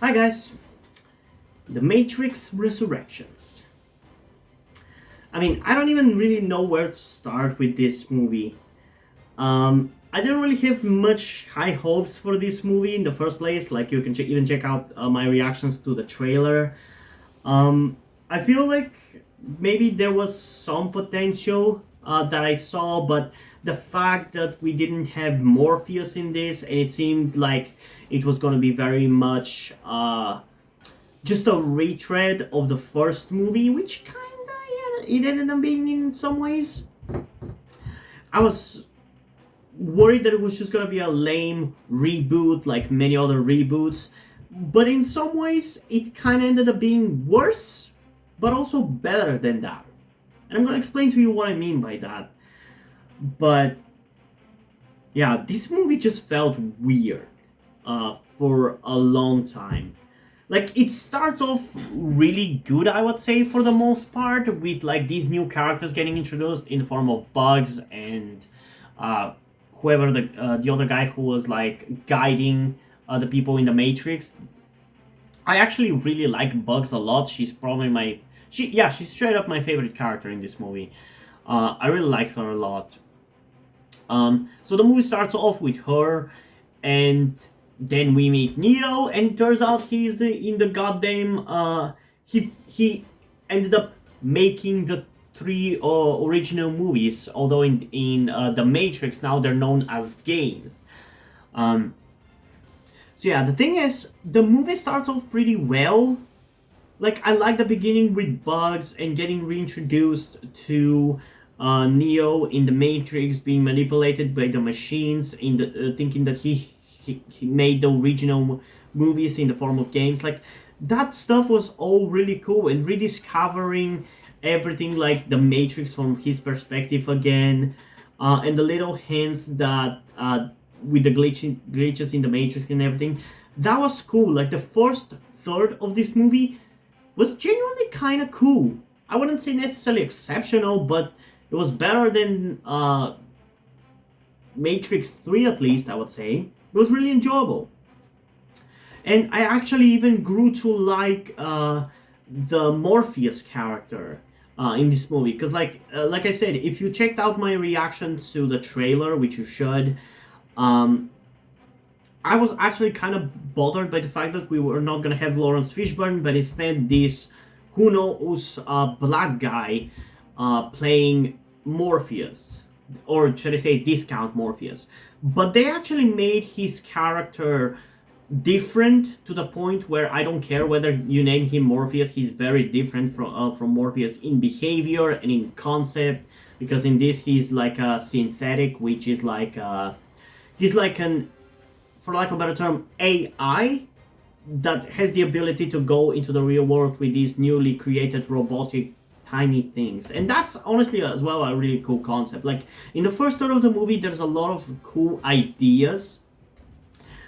Hi guys, The Matrix Resurrections. I don't even really know where to start with this movie. I didn't really have much high hopes for this movie in the first place. Like you can even check out my reactions to the trailer. I feel like maybe there was some potential that I saw, but the fact that we didn't have Morpheus in this, and it seemed like it was going to be very much just a retread of the first movie, which kinda it ended up being in some ways. I was worried that it was just gonna be a lame reboot like many other reboots, but in some ways it kind of ended up being worse, but also better than that. And I'm gonna explain to you what I mean by that. But yeah, this movie just felt weird for a long time. Like it starts off really good, I would say, for the most part, with like these new characters getting introduced in the form of Bugs and uh, whoever the other guy who was like guiding the people in the Matrix. I actually really like Bugs a lot. She's probably she's straight up my favorite character in this movie. I really like her a lot. So the movie starts off with her, and then we meet Neo, and it turns out he's in the goddamn he ended up making the three original movies. Although in the Matrix now they're known as games. So yeah, the thing is, the movie starts off pretty well. Like I like the beginning with Bugs and getting reintroduced to Neo in the Matrix, being manipulated by the machines, in the thinking that he made the original movies in the form of games. Like that stuff was all really cool, and rediscovering everything like the Matrix from his perspective again, and the little hints that with the glitches in the Matrix and everything. That was cool. Like the first third of this movie was genuinely kind of cool. I wouldn't say necessarily exceptional, but it was better than Matrix 3 at least, I would say. It was really enjoyable. And I actually even grew to like the Morpheus character in this movie. Because like I said, if you checked out my reaction to the trailer, which you should, I was actually kind of bothered by the fact that we were not going to have Lawrence Fishburne, but instead this who knows black guy playing Morpheus, or should I say Discount Morpheus. But they actually made his character different to the point where I don't care whether you name him Morpheus. He's very different from Morpheus in behavior and in concept, because in this he's like a synthetic, which is like he's like an, for lack of a better term, AI that has the ability to go into the real world with these newly created robotic tiny things. And that's honestly as well a really cool concept. Like in the first third of the movie there's a lot of cool ideas,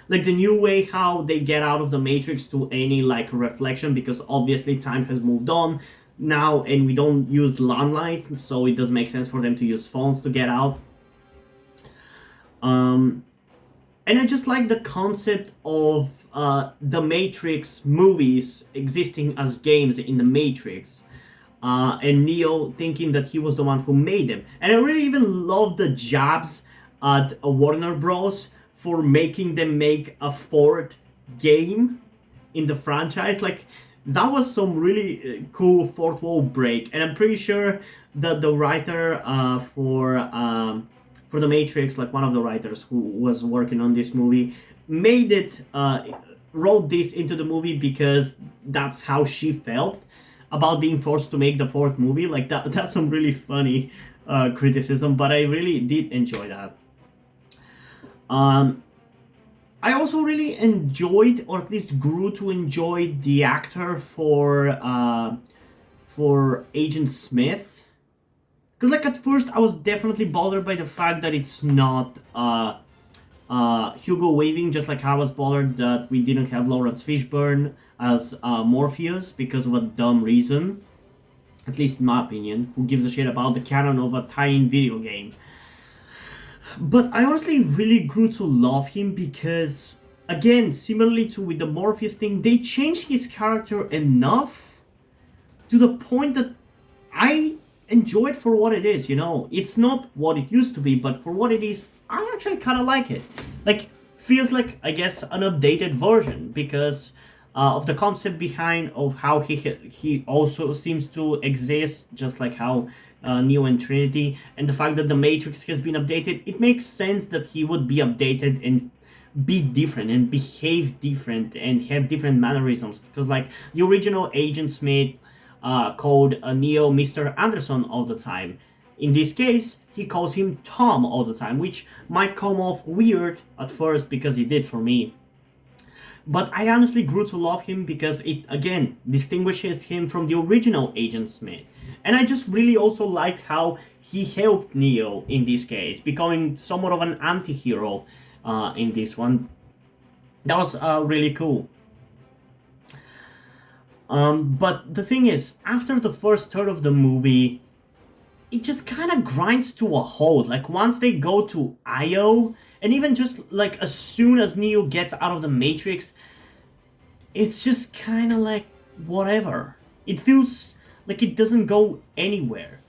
like the new way how they get out of the Matrix to any like reflection, because obviously time has moved on now and we don't use landlines, so it does make sense for them to use phones to get out. And I just like the concept of the Matrix movies existing as games in the Matrix, and Neo thinking that he was the one who made them. And I really even love the jabs at Warner Bros. For making them make a fourth game in the franchise. Like that was some really cool fourth wall break, and I'm pretty sure that the writer for the Matrix, like one of the writers who was working on this movie, made it wrote this into the movie because that's how she felt about being forced to make the fourth movie. Like that's some really funny criticism, but I really did enjoy that. I also really enjoyed, or at least grew to enjoy, the actor for Agent Smith. Because like at first I was definitely bothered by the fact that it's not Hugo Weaving, just like I was bothered that we didn't have Lawrence Fishburne as Morpheus because of a dumb reason. At least in my opinion. Who gives a shit about the canon of a tie-in video game? But I honestly really grew to love him because again, similarly to with the Morpheus thing, they changed his character enough to the point that I enjoy it for what it is. It's not what it used to be, but for what it is, I actually kind of like it. Like, feels like, I guess, an updated version because of the concept behind of how he also seems to exist, just like how Neo and Trinity, and the fact that the Matrix has been updated. It makes sense that he would be updated and be different and behave different and have different mannerisms, because like the original Agent Smith called Neo Mr. Anderson all the time. In this case, he calls him Tom all the time, which might come off weird at first, because it did for me. But I honestly grew to love him because it, again, distinguishes him from the original Agent Smith. And I just really also liked how he helped Neo in this case, becoming somewhat of an anti-hero in this one. That was really cool. But the thing is, after the first third of the movie, it just kind of grinds to a halt. Like, once they go to Io, and even just like as soon as Neo gets out of the Matrix, it's just kind of like whatever. It feels like it doesn't go anywhere.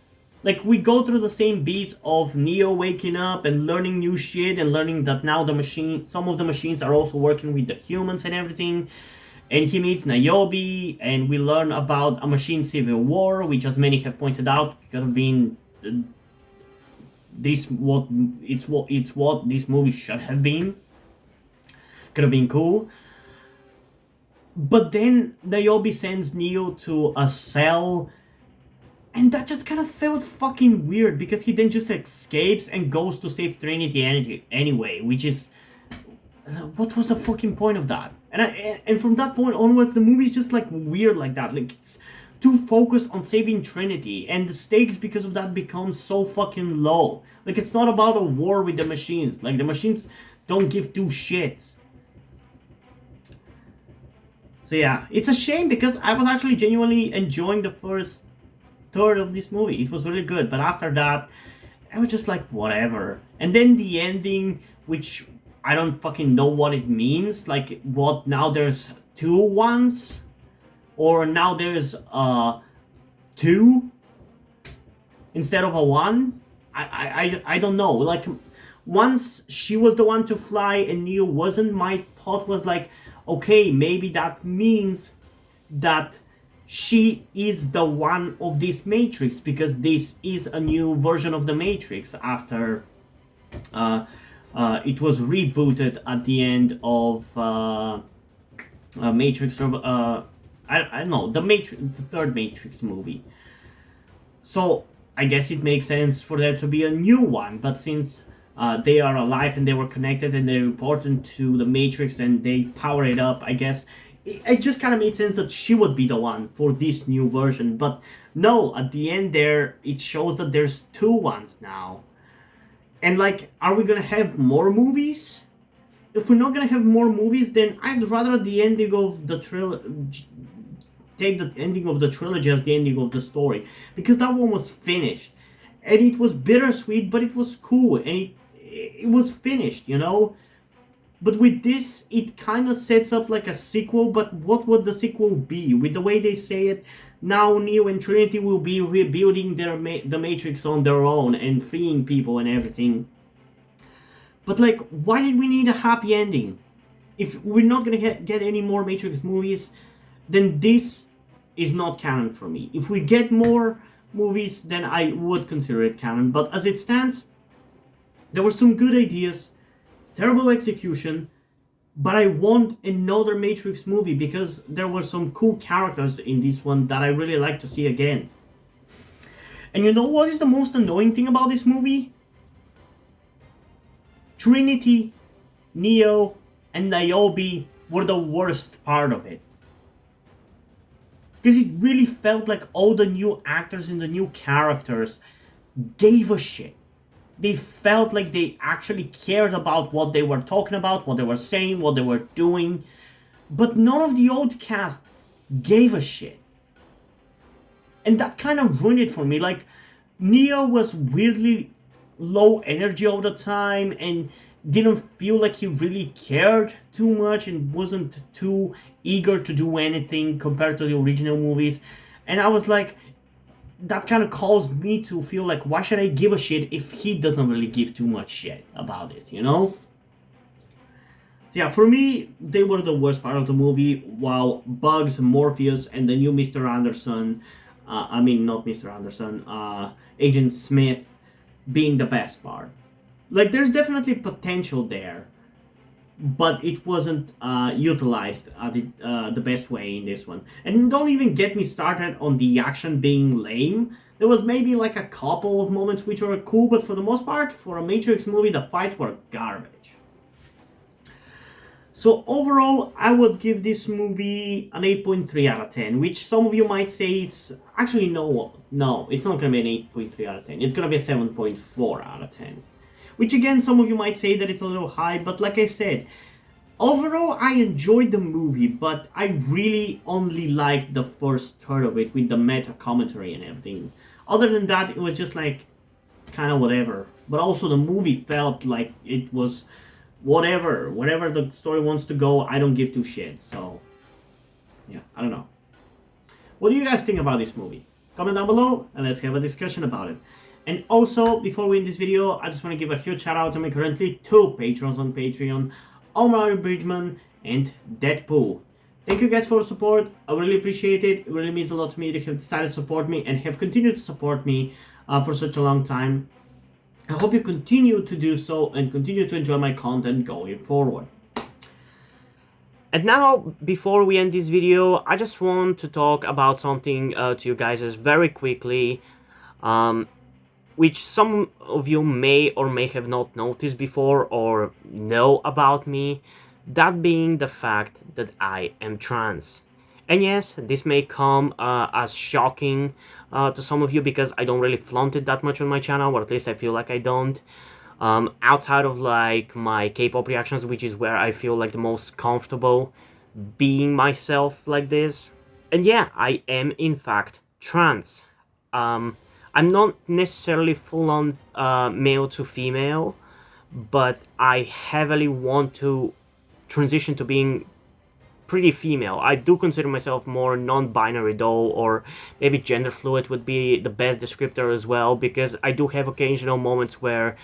Like, we go through the same beats of Neo waking up and learning new shit and learning that now some of the machines are also working with the humans and everything. And he meets Niobe, and we learn about a machine civil war, which, as many have pointed out, could have been it's what this movie should have been. Could have been cool. But then Niobe sends Neo to a cell, and that just kind of felt fucking weird, because he then just escapes and goes to save Trinity anyway, which is... what was the fucking point of that? And from that point onwards, the movie is just like weird like that. Like, it's too focused on saving Trinity, and the stakes because of that become so fucking low. Like, it's not about a war with the machines. Like, the machines don't give two shits. So yeah, it's a shame, because I was actually genuinely enjoying the first third of this movie. It was really good, but after that, I was just like, whatever. And then the ending, which I don't fucking know what it means. Like, what, now there's two ones? Or now there's two instead of a one? I don't know. Like, once she was the one to fly and Neo wasn't, my thought was like, okay, maybe that means that she is the one of this Matrix, because this is a new version of the Matrix after it was rebooted at the end of Matrix. I don't know, the third Matrix movie. So I guess it makes sense for there to be a new one. But since they are alive and they were connected and they're important to the Matrix and they power it up, I guess it just kind of made sense that she would be the one for this new version. But no, at the end there, it shows that there's two ones now. And like, are we gonna have more movies? If we're not gonna have more movies, then I'd rather the ending of the take the ending of the trilogy as the ending of the story, because that one was finished, and it was bittersweet, but it was cool, and it was finished, But with this, it kind of sets up like a sequel, but what would the sequel be? With the way they say it, now Neo and Trinity will be rebuilding the Matrix on their own and freeing people and everything. But like, why did we need a happy ending? If we're not gonna get any more Matrix movies, then this is not canon for me. If we get more movies, then I would consider it canon. But as it stands, there were some good ideas, terrible execution, but I want another Matrix movie, because there were some cool characters in this one that I really like to see again. And you know what is the most annoying thing about this movie? Trinity, Neo, and Niobe were the worst part of it. Because it really felt like all the new actors and the new characters gave a shit. They felt like they actually cared about what they were talking about, what they were saying, what they were doing. But none of the old cast gave a shit. And that kind of ruined it for me. Like, Neo was weirdly low energy all the time, and didn't feel like he really cared too much and wasn't too eager to do anything compared to the original movies. And I was like, that kind of caused me to feel like, why should I give a shit if he doesn't really give too much shit about it, you know? So yeah, for me, they were the worst part of the movie, while Bugs, Morpheus, and the new Mr. Anderson, I mean, not Mr. Anderson, Agent Smith, being the best part. Like, there's definitely potential there, but it wasn't utilized the best way in this one. And don't even get me started on the action being lame. There was maybe like a couple of moments which were cool, but for the most part, for a Matrix movie, the fights were garbage. So overall, I would give this movie an 8.3 out of 10, which some of you might say it's actually no, it's not gonna be an 8.3 out of 10. It's gonna be a 7.4 out of 10. Which again, some of you might say that it's a little high, but like I said, overall I enjoyed the movie, but I really only liked the first third of it with the meta commentary and everything. Other than that, it was just like kind of whatever. But also the movie felt like it was whatever the story wants to go. I don't give two shits. So yeah, I don't know. What do you guys think about this movie? Comment down below and let's have a discussion about it. And also, before we end this video, I just want to give a huge shout out to my currently 2 patrons on Patreon, Omar Bridgman and Deadpool. Thank you guys for the support. I really appreciate it. It really means a lot to me to have decided to support me and have continued to support me for such a long time. I hope you continue to do so and continue to enjoy my content going forward. And now, before we end this video, I just want to talk about something to you guys very quickly, which some of you may or may have not noticed before or know about me, that being the fact that I am trans. And yes, this may come as shocking to some of you because I don't really flaunt it that much on my channel, or at least I feel like I don't. Outside of like my K-pop reactions, which is where I feel like the most comfortable being myself like this. And yeah, I am in fact trans. I'm not necessarily full-on male to female, but I heavily want to transition to being pretty female. I do consider myself more non-binary though, or maybe gender fluid would be the best descriptor as well, because I do have occasional moments where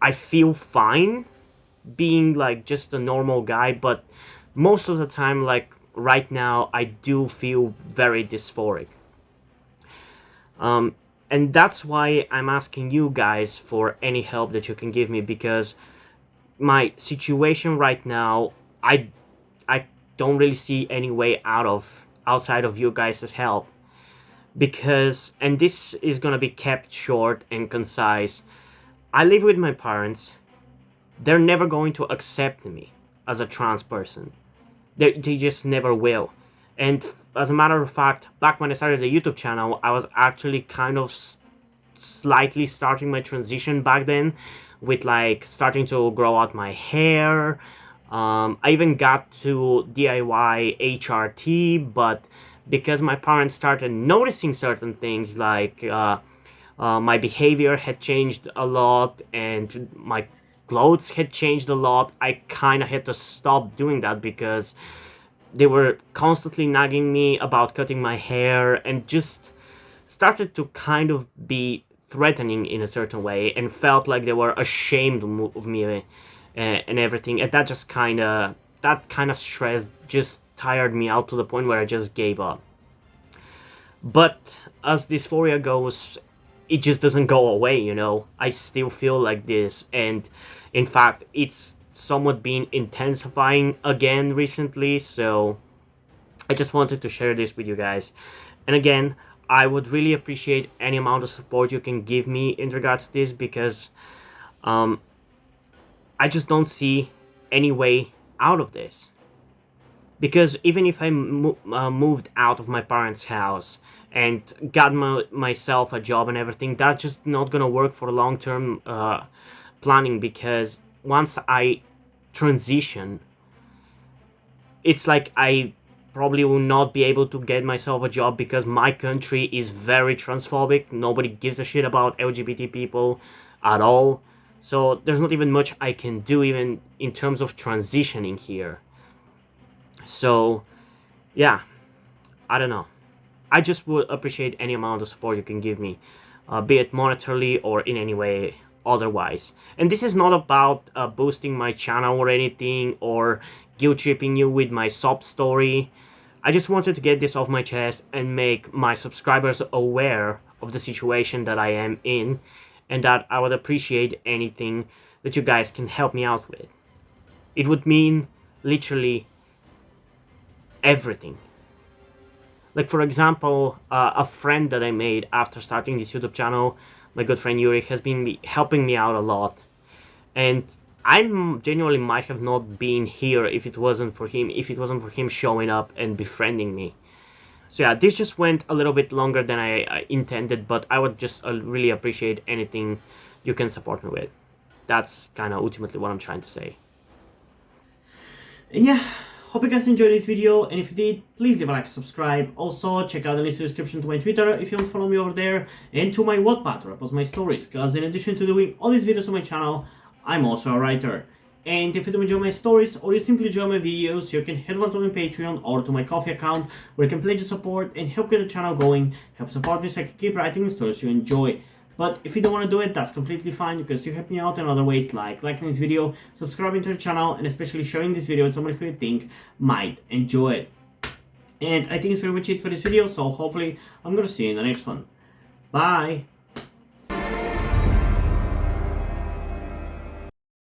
I feel fine being like just a normal guy, but most of the time, like right now, I do feel very dysphoric. And that's why I'm asking you guys for any help that you can give me, because my situation right now, I don't really see any way outside of you guys' help. Because, and this is gonna be kept short and concise, I live with my parents. They're never going to accept me as a trans person. They just never will. And as a matter of fact, back when I started the YouTube channel, I was actually kind of slightly starting my transition back then, with like starting to grow out my hair. I even got to DIY HRT, but because my parents started noticing certain things, like my behavior had changed a lot and my clothes had changed a lot, I kind of had to stop doing that because they were constantly nagging me about cutting my hair and just started to kind of be threatening in a certain way, and felt like they were ashamed of me and everything, and that kind of stress just tired me out to the point where I just gave up. But as dysphoria goes, it just doesn't go away, you know. I still feel like this, and in fact it's somewhat been intensifying again recently, so I just wanted to share this with you guys. And again, I would really appreciate any amount of support you can give me in regards to this, because I just don't see any way out of this. Because even if I moved out of my parents' house and got myself a job and everything, that's just not gonna work for long-term planning, because once I transition, it's like I probably will not be able to get myself a job, because my country is very transphobic. Nobody gives a shit about LGBT people at all. So there's not even much I can do even in terms of transitioning here. So yeah, I don't know. I just would appreciate any amount of support you can give me, be it monetarily or in any way otherwise. And this is not about boosting my channel or anything, or guilt tripping you with my sob story. I just wanted to get this off my chest and make my subscribers aware of the situation that I am in, and that I would appreciate anything that you guys can help me out with. It would mean literally everything. Like, for example, a friend that I made after starting this YouTube channel, my good friend Yuri, has been helping me out a lot. And I genuinely might have not been here if it wasn't for him showing up and befriending me. So yeah, this just went a little bit longer than I intended, but I would just really appreciate anything you can support me with. That's kind of ultimately what I'm trying to say. And yeah, hope you guys enjoyed this video, and if you did, please leave a like, subscribe. Also, check out the link in the description to my Twitter if you want to follow me over there, and to my Wattpad where I post my stories, because in addition to doing all these videos on my channel, I'm also a writer. And if you don't enjoy my stories, or you simply enjoy my videos, you can head over to my Patreon or to my Coffee account, where you can pledge your support and help get the channel going, help support me so I can keep writing the stories you enjoy. But if you don't want to do it, that's completely fine. You can still help me out in other ways, like liking this video, subscribing to the channel, and especially sharing this video with somebody who you think might enjoy it. And I think it's pretty much it for this video, so hopefully I'm gonna see you in the next one. Bye!